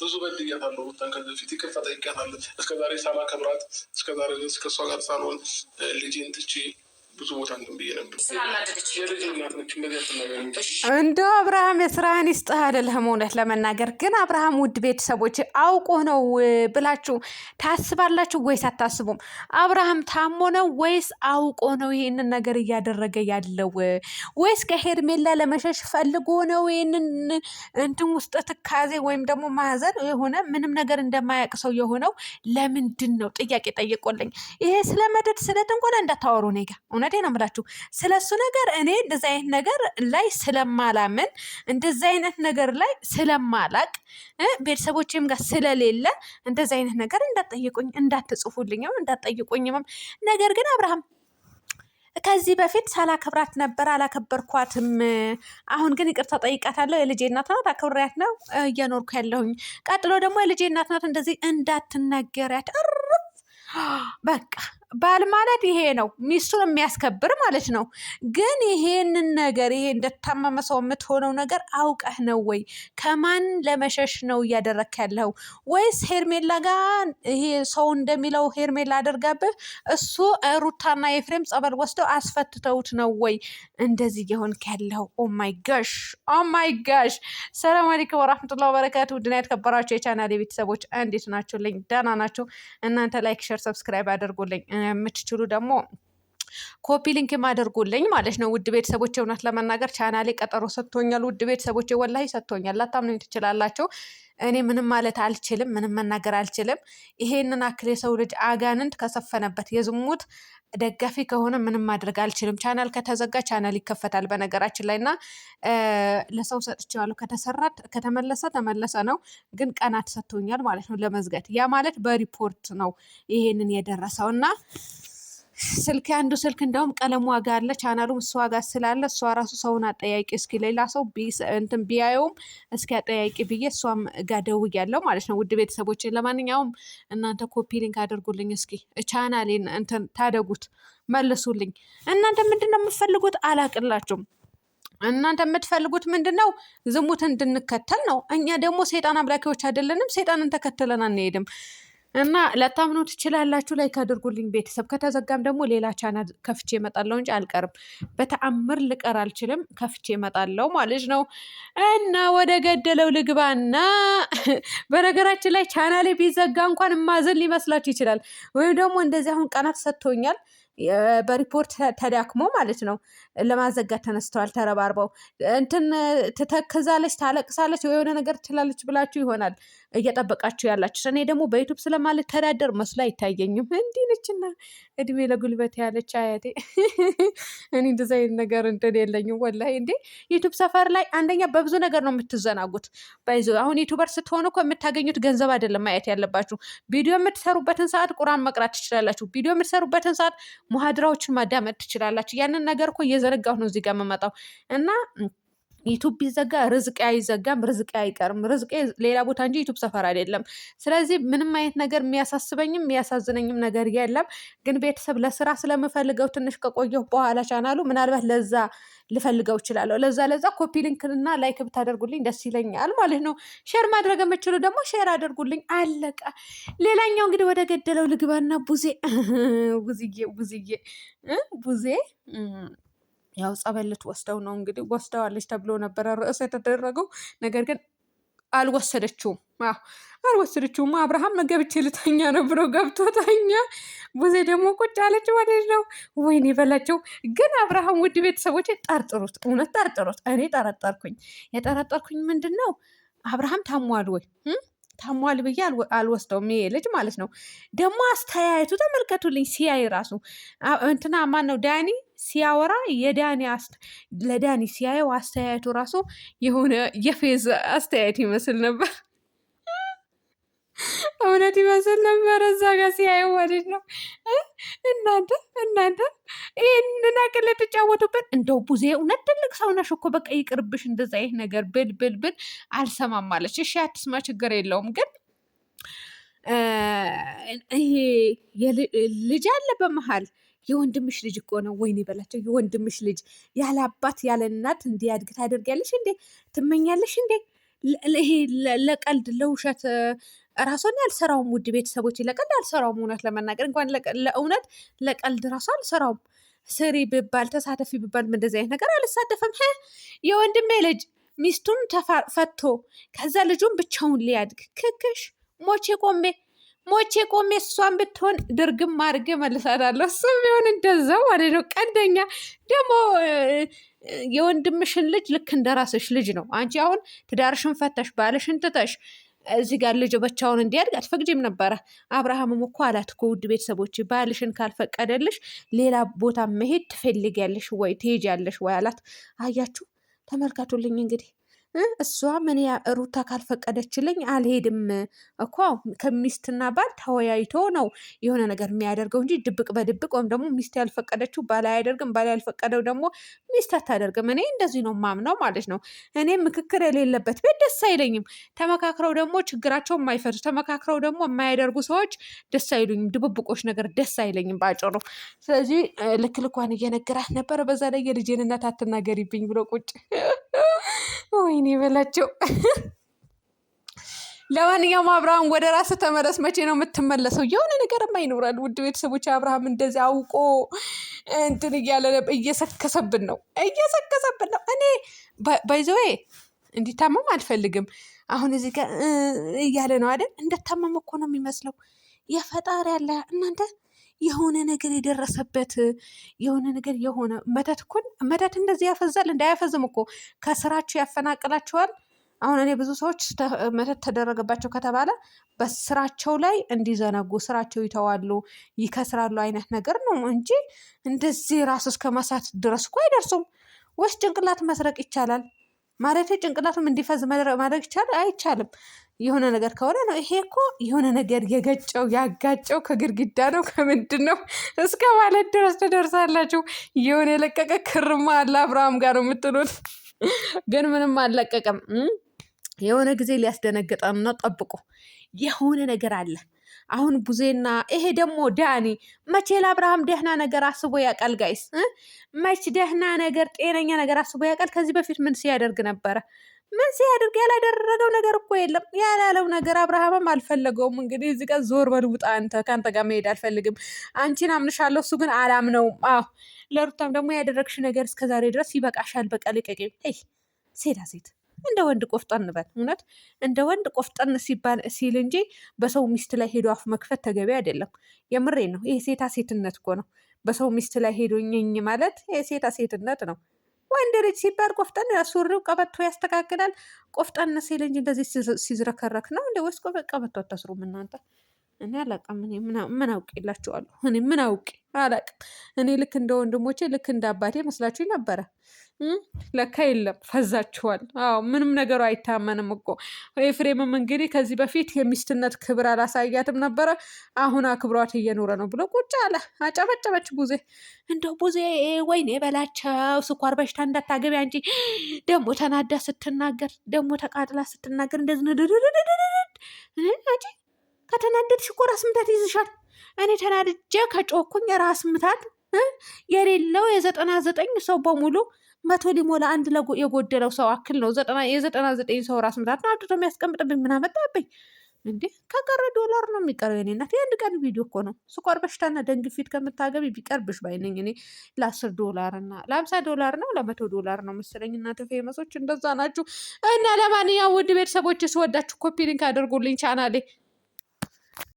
ብዙ በድያታለሁ። ሩታን ከዚህ በፊት ይቅርታ ጠይቄያታለሁ። እስከዛሬ ሳላከብራት እስከዛሬ ድረስ ከእሷ ጋር ሳልሆን ልጄን ትቼ ብዙ ቦታ እንትን ብዬ ነበር። የልጅ እናት ነች። እንደዚህ አትናገር። እንደው አብርሃም የስራህን ይስጥህ አይደለህም። እውነት ለመናገር ግን አብርሃም ውድ ቤተሰቦች አውቆ ነው ብላችሁ ታስባላችሁ ወይስ አታስቡም? አብርሃም ታሞ ነው ወይስ አውቆ ነው ይሄንን ነገር እያደረገ ያለው? ወይስ ከሄርሜላ ለመሸሽ ፈልጎ ነው ይሄንን እንትን ውስጥ ትካዜ ወይም ደግሞ ማዘን የሆነ ምንም ነገር እንደማያውቅ ሰው የሆነው ለምንድን ነው? ጥያቄ ጠይቆልኝ። ይሄ ስለመደድ ስለ ጥንቆላ እንዳታወሩ እኔ ጋር እውነቴ ነው የምላችሁ። ስለሱ ነገር እኔ እንደዚህ አይነት ነገር ላይ ስለማላምን እንደዚህ አይነት ነገር ላይ ስለማላቅ ቤተሰቦቼም ጋር ስለሌለ እንደዚህ አይነት ነገር እንዳትጠይቁኝ፣ እንዳትጽፉልኝም፣ እንዳትጠይቁኝም። ነገር ግን አብርሃም ከዚህ በፊት ሳላከብራት ነበር፣ አላከበርኳትም። አሁን ግን ይቅርታ ጠይቃታለሁ። የልጄ እናት ናት፣ አክብሬያት ነው እየኖርኩ ያለሁኝ። ቀጥሎ ደግሞ የልጄ እናት ናት፣ እንደዚህ እንዳትናገሪያት። በቃ ባል ማለት ይሄ ነው፣ ሚስቱን የሚያስከብር ማለት ነው። ግን ይሄንን ነገር ይሄ እንደታመመ ሰው የምትሆነው ነገር አውቀህ ነው ወይ? ከማን ለመሸሽ ነው እያደረክ ያለው? ወይስ ሄርሜላ ጋር ይሄ ሰው እንደሚለው ሄርሜላ አደርጋብህ እሱ ሩታና ኤፍሬም ጸበል ወስደው አስፈትተውት ነው ወይ እንደዚህ እየሆንክ ያለው? ኦማይ ጋሽ ኦማይ ጋሽ። ሰላም አለይኩም ወራህመቱላሂ ወበረካቱ። ውድና የተከበራችሁ የቻናሌ ቤተሰቦች እንዴት ናችሁልኝ? ደህና ናችሁ? እናንተ ላይክ፣ ሼር፣ ሰብስክራይብ አድርጉልኝ። የምትችሉ ደግሞ ኮፒ ሊንክ ማደርጉልኝ ማለት ነው። ውድ ቤተሰቦች እውነት ለመናገር ቻናሌ ቀጠሮ ሰጥቶኛል። ውድ ቤተሰቦች ወላሂ ሰጥቶኛል። ላታምኑኝ ትችላላችሁ። እኔ ምንም ማለት አልችልም፣ ምንም መናገር አልችልም። ይሄንን አክል የሰው ልጅ አጋንንት ከሰፈነበት የዝሙት ደጋፊ ከሆነ ምንም ማድረግ አልችልም። ቻናል ከተዘጋ ቻናል ይከፈታል በነገራችን ላይ እና ለሰው ሰጥቼዋለሁ። ከተመለሰ ተመለሰ ነው። ግን ቀናት ሰጥቶኛል ማለት ነው ለመዝጋት። ያ ማለት በሪፖርት ነው ይሄንን የደረሰው እና ስልክ አንዱ ስልክ እንደውም ቀለም ዋጋ አለ። ቻናሉም እሷ ጋር ስላለ እሷ ራሱ ሰውን አጠያቂ እስኪ ሌላ ሰው እንትን ቢያየውም እስኪ አጠያቂ ብዬ እሷም ጋር ደውያለሁ ማለት ነው። ውድ ቤተሰቦች ለማንኛውም እናንተ ኮፒ ሊንክ አድርጉልኝ እስኪ ቻናሌን እንትን ታደጉት መልሱልኝ። እናንተ ምንድን ነው የምትፈልጉት? አላቅላችሁም። እናንተ የምትፈልጉት ምንድን ነው? ዝሙት እንድንከተል ነው። እኛ ደግሞ ሴጣን አምላኪዎች አይደለንም። ሴጣንን ተከትለን አንሄድም። እና ለታምኑ ትችላላችሁ። ላይክ አድርጉልኝ ቤተሰብ። ከተዘጋም ደግሞ ሌላ ቻናል ከፍቼ እመጣለሁ እንጂ አልቀርም። በተአምር ልቀር አልችልም። ከፍቼ እመጣለሁ ማለት ነው። እና ወደ ገደለው ልግባና በነገራችን ላይ ቻናሌ ቢዘጋ እንኳን ማዘን ሊመስላችሁ ይችላል። ወይም ደግሞ እንደዚህ አሁን ቀናት ሰጥቶኛል በሪፖርት ተዳክሞ ማለት ነው። ለማዘጋት ተነስተዋል ተረባርበው። እንትን ትተክዛለች፣ ታለቅሳለች፣ የሆነ ነገር ትላለች ብላችሁ ይሆናል እየጠበቃችሁ ያላችሁ። እኔ ደግሞ በዩቱብ ስለማልተዳደር መስሎ አይታየኝም። እንዲህ ነችና እድሜ ለጉልበት ያለች አያቴ። እኔ እንደዚ አይነት ነገር እንትን የለኝም ወላሂ። እንዴ ዩቱብ ሰፈር ላይ አንደኛ በብዙ ነገር ነው የምትዘናጉት። ባይዞ አሁን ዩቱበር ስትሆኑ እኮ የምታገኙት ገንዘብ አይደለም ማየት ያለባችሁ። ቪዲዮ የምትሰሩበትን ሰዓት ቁርአን መቅራት ትችላላችሁ። ቪዲዮ የምትሰሩበትን ሰዓት ሙሃድራዎችን ማዳመጥ ትችላላችሁ። ያንን ነገር እኮ እየዘነጋሁ ነው እዚህ ጋር የምመጣው እና ዩቱብ ቢዘጋ ርዝቄ አይዘጋም፣ ርዝቄ አይቀርም። ርዝቄ ሌላ ቦታ እንጂ ዩቱብ ሰፈር አይደለም። ስለዚህ ምንም አይነት ነገር የሚያሳስበኝም የሚያሳዝነኝም ነገር የለም። ግን ቤተሰብ ለስራ ስለምፈልገው ትንሽ ከቆየሁ በኋላ ቻናሉ ምናልባት ለዛ ልፈልገው እችላለሁ። ለዛ ኮፒ ሊንክና ላይክ ብታደርጉልኝ ደስ ይለኛል ማለት ነው። ሼር ማድረግ የምችሉ ደግሞ ሼር አድርጉልኝ። አለቀ። ሌላኛው እንግዲህ ወደ ገደለው ልግባና ቡዜ ያው ጸበል ልትወስደው ነው እንግዲህ ወስደዋለች ተብሎ ነበረ ርዕስ የተደረገው። ነገር ግን አልወሰደችውም። አብርሃም ገብቼ ልተኛ ነው ብሎ ገብቶ ተኛ። ቡዜ ደግሞ ቁጭ አለች ማለት ነው። ወይኔ በላቸው። ግን አብርሃም ውድ ቤተሰቦች ጠርጥሩት፣ እውነት ጠርጥሩት። እኔ የጠረጠርኩኝ ምንድን ነው አብርሃም ታሟል ወይ? ታሟል ብዬ አልወስደውም። ይሄ ልጅ ማለት ነው። ደግሞ አስተያየቱ ተመልከቱልኝ። ሲያይ ራሱ እንትና ማን ነው ዳኒ ሲያወራ ለዳኒ ሲያየው አስተያየቱ ራሱ የሆነ የፌዝ አስተያየት ይመስል ነበር። እውነት ይመስል ነበር እዛ ጋር ሲያየው ማለት ነው። እናንተ ይህንን አቅል ልትጫወቱበት። እንደው ቡዜ እውነት ትልቅ ሰው ነሽ እኮ በቃ ይቅርብሽ እንደዛ ይህ ነገር ብል አልሰማም ማለች። እሺ አትስማ፣ ችግር የለውም። ግን ይሄ ልጅ አለ በመሀል የወንድምሽ ልጅ እኮ ነው። ወይኔ በላቸው። የወንድምሽ ልጅ ያለ አባት ያለ እናት እንዲያድግ ታደርጊያለሽ እንዴ? ትመኛለሽ እንዴ? ይሄ ለቀልድ ለውሸት ራሷን አልሰራውም። ውድ ቤተሰቦች ለቀልድ አልሰራውም። እውነት ለመናገር እንኳን ለእውነት ለቀልድ ራሱ አልሰራውም። ስሪ ብባል ተሳተፊ ብባል እንደዚህ አይነት ነገር አልሳተፍም። የወንድሜ ልጅ ሚስቱን ፈቶ ከዛ ልጁን ብቻውን ሊያድግ ክክሽ ሞቼ ቆሜ እሷን ብትሆን ድርግም አድርጌ መልሳታለሁ። እሱም ቢሆን እንደዛው ማለት ነው። ቀንደኛ ደግሞ የወንድምሽን ልጅ ልክ እንደራስሽ ልጅ ነው። አንቺ አሁን ትዳርሽን ፈተሽ ባልሽን ትተሽ እዚህ ጋር ልጅ ብቻውን እንዲያድግ አትፈቅጂም ነበረ። አብርሃምም እኮ አላት እኮ ውድ ቤተሰቦች ባልሽን ካልፈቀደልሽ ሌላ ቦታ መሄድ ትፈልጊያለሽ ወይ ትሄጃለሽ ወይ አላት። አያችሁ፣ ተመልከቱልኝ እንግዲህ እሷ ምን ሩታ ካልፈቀደችልኝ አልሄድም እኮ። ከሚስትና ባል ተወያይቶ ነው የሆነ ነገር የሚያደርገው እንጂ ድብቅ በድብቅ ወይም ደግሞ ሚስት ያልፈቀደችው ባል አያደርግም፣ ባል ያልፈቀደው ደግሞ ሚስት አታደርግም። እኔ እንደዚህ ነው ማምነው ማለት ነው። እኔ ምክክር የሌለበት ቤት ደስ አይለኝም። ተመካክረው ደግሞ ችግራቸው የማይፈቱ ተመካክረው ደግሞ የማያደርጉ ሰዎች ደስ አይሉኝም። ድብብቆች ነገር ደስ አይለኝም ባጭሩ። ስለዚህ ልክ ልኳን እየነገራት ነበረ። በዛ ላይ የልጄን እናት አትናገሪብኝ ብሎ ቁጭ ወይኔ በላቸው። ለማንኛውም አብርሃም ወደ ራስ ተመለስ። መቼ ነው የምትመለሰው? የሆነ ነገርማ ይኖራል። ውድ ቤተሰቦች አብርሃም እንደዚህ አውቆ እንትን እያለ እየሰከሰብን ነው። እኔ ባይዘዌ እንዲታመም አልፈልግም። አሁን እዚህ ጋር እያለ ነው አይደል? እንደታመም እኮ ነው የሚመስለው። የፈጣሪ ያለ እናንተ የሆነ ነገር የደረሰበት የሆነ ነገር የሆነ መተት እንደዚህ ያፈዛል። እንዳያፈዝም እኮ ከስራቸው ያፈናቅላቸዋል። አሁን እኔ ብዙ ሰዎች መተት ተደረገባቸው ከተባለ በስራቸው ላይ እንዲዘነጉ ስራቸው ይተዋሉ፣ ይከስራሉ አይነት ነገር ነው እንጂ እንደዚህ ራስ እስከ መሳት ድረስ እኮ አይደርሱም። ወይስ ጭንቅላት መስረቅ ይቻላል ማለት ጭንቅላቱም እንዲፈዝ ማድረግ ይቻላል? አይቻልም። የሆነ ነገር ከሆነ ነው። ይሄ እኮ የሆነ ነገር ያጋጨው ከግድግዳ ነው ከምንድን ነው እስከ ማለት ድረስ ትደርሳላችሁ። የሆነ የለቀቀ ክርማ አለ አብርሃም ጋር ነው የምትሉት፣ ግን ምንም አልለቀቀም። የሆነ ጊዜ ሊያስደነግጠን ነው። ጠብቁ፣ የሆነ ነገር አለ። አሁን ቡዜና ይሄ ደግሞ ዳኒ መቼ ለአብርሃም ደህና ነገር አስቦ ያውቃል? ጋይስ መች ደህና ነገር ጤነኛ ነገር አስቦ ያውቃል? ከዚህ በፊት ምን ሲያደርግ ነበረ? ምን ሲያደርግ? ያላደረገው ነገር እኮ የለም። ያላለው ነገር አብርሃምም አልፈለገውም። እንግዲህ እዚህ ጋር ዞር በል ውጣ፣ አንተ ከአንተ ጋር መሄድ አልፈልግም። አንቺን አምንሻለሁ፣ እሱ ግን አላምነውም። አዎ ለሩታም ደግሞ ያደረግሽ ነገር እስከዛሬ ድረስ ይበቃሻል። በቃ ልቀቂኝ። ሴት እንደ ወንድ ቆፍጠን በል። እውነት እንደ ወንድ ቆፍጠን ሲል እንጂ በሰው ሚስት ላይ ሄዶ አፍ መክፈት ተገቢ አይደለም። የምሬ ነው። ይሄ ሴትነት እኮ ነው። በሰው ሚስት ላይ ሄዶ ኝኝ ማለት ይሄ ሴትነት ነው። ወንድ ልጅ ሲባል ቆፍጠን ሱሪው ቀበቶ ያስተካክላል። ቆፍጠን ሲል እንጂ እንደዚህ ሲዝረከረክ ነው እንደ ወይስ ቀበቶ አታስሩም እናንተ? እኔ አላቅም። እኔ ምን አውቅ ይላችኋለሁ። እኔ ምን አውቅ አላቅም። እኔ ልክ እንደ ወንድሞቼ ልክ እንደ አባቴ መስላችሁኝ ነበረ። ለካ የለም፣ ፈዛችኋል። አዎ ምንም ነገሩ አይታመንም እኮ። ኤፍሬምም እንግዲህ ከዚህ በፊት የሚስትነት ክብር አላሳያትም ነበረ። አሁን አክብሯት እየኖረ ነው ብሎ ቁጭ አለ። አጨበጨበች ቡዜ። እንደው ቡዜ ወይኔ በላቸው፣ ስኳር በሽታ እንዳታገቢ አንቺ። ደግሞ ተናዳ ስትናገር፣ ደግሞ ተቃጥላ ስትናገር እንደዚህ አንቺ ከተናደድሽ እኮ ራስ ምታት ይዝሻል። እኔ ተናድጄ ከጮኩኝ ራስ ምታት የሌለው 99 ሰው በሙሉ 100 ሊሞላ አንድ የጎደለው ሰው አክል ነው። 99 ሰው ራስ ምታት ነው አድርጎ የሚያስቀምጥብኝ። ምን አመጣብኝ እንዴ? ከቀረ $1 ነው የሚቀረው። የኔ እናት የአንድ ቀን ቪዲዮ እኮ ነው። ስኳር በሽታና ደም ግፊት ከምታገቢ ቢቀርብሽ ባይነኝ እኔ $10 እና $50 ነው $100 ነው መሰለኝ። እናንተ ፌመሶች እንደዛ ናችሁ። እና ለማንኛውም ውድ ቤተሰቦች ስወዳችሁ ኮፒ ሊንክ አድርጉልኝ ቻናሌ